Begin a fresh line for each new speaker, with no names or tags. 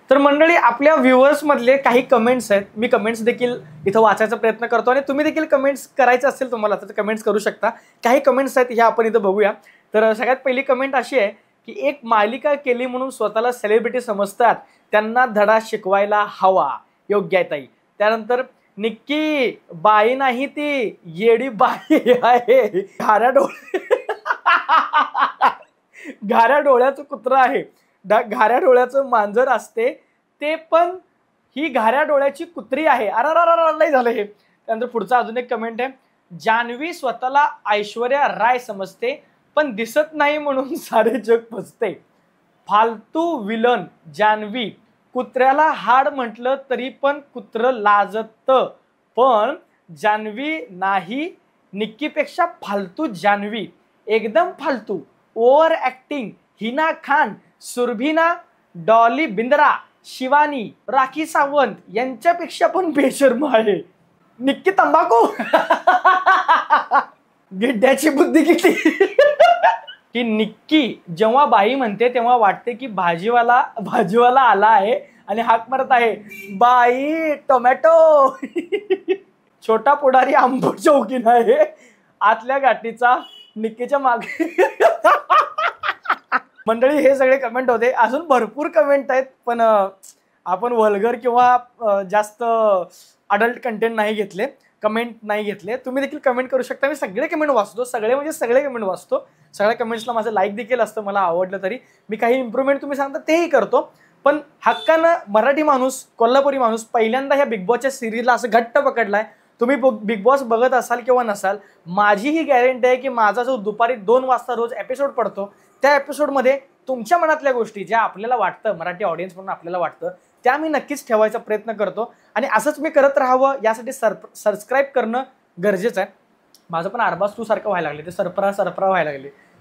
तर मंडळी, आपल्या व्ह्युअर्स मधले काही कमेंट्स आहेत, मी कमेंट्स देखील इथं वाचायचा प्रयत्न करतो आणि तुम्ही देखील कमेंट्स करायचे असेल तुम्हाला तर कमेंट्स करू शकता. काही कमेंट्स आहेत ह्या आपण इथं बघूया. तर सगळ्यात पहिली कमेंट अशी आहे की एक मालिका केली म्हणून स्वतःला सेलिब्रिटी समजतात, त्यांना धडा शिकवायला हवा. योग्य आहे ताई. त्यानंतर निक्की बाई नाही ती येडी बाई आहे, घाऱ्या डोळ्याचं कुत्रा आहे, घाऱ्या डोळ्याचं मांजर असते ते, पण ही घाऱ्या डोळ्याची कुत्री आहे. अरे नाही झालं हे. त्यानंतर पुढचा अजून एक कमेंट आहे, जान्हवी स्वतःला ऐश्वर्या राय समजते पण दिसत नाही म्हणून सारे जग फसते. फालतू विलन जान्हवी. कुत्र्याला हाड म्हटलं तरी पण कुत्र लाजत, पण जान्हवी नाही. निक्कीपेक्षा फालतू जान्हवी, एकदम फालतू, ओव्हर ऍक्टिंग. हिना खान, सुरभिना, डॉली बिंद्रा, शिवानी, राखी सावंत यांच्यापेक्षा पण बेशर्म आहे. निक्की तंबाखू. गिड्ड्याची बुद्धी किती. की निक्की जेव्हा बाई म्हणते तेव्हा वाटते की भाजीवाला आला आहे आणि हाक मारत आहे, बाई टोमॅटो. छोटा पुढारी आंबट चौकीन आहे, आतल्या गाठीचा निक्कीच्या मागे. मंडळी, हे सगळे कमेंट होते. अजून भरपूर कमेंट आहेत, पण आपण वल्गर किंवा जास्त अडल्ट कंटेंट नाही घेतले, कमेंट नाही घेतले. तुम्ही देखील कमेंट करू शकता. मी सगळे कमेंट वाचतो, सगळे म्हणजे सगळे कमेंट वाचतो. सगळ्या कमेंट्सला माझं लाईक देखील असतं, मला आवडलं तरी. मी काही इम्प्रूव्हमेंट तुम्ही सांगता तेही करतो. पण हक्कानं मराठी माणूस, कोल्हापुरी माणूस पहिल्यांदा ह्या बिग बॉसच्या सिरीजला असं घट्ट पकडलाय. तुम्ही बिग बॉस बघत असाल किंवा नसाल, माझी ही गॅरंटी आहे की माझा जो दुपारी 2 वाजता रोज एपिसोड पडतो, त्या एपिसोडमध्ये तुमच्या मनातल्या गोष्टी ज्या आपल्याला वाटतं, मराठी ऑडियन्स म्हणून आपल्याला वाटतं, त्या मी नक्कीच ठेवायचा प्रयत्न करतो. आणि असंच मी करत राहावं यासाठी सबस्क्राईब करणं गरजेचं आहे. माझं पण आरबाज तू सारखं व्हायला लागले, ते सरफरा व्हायला लागले.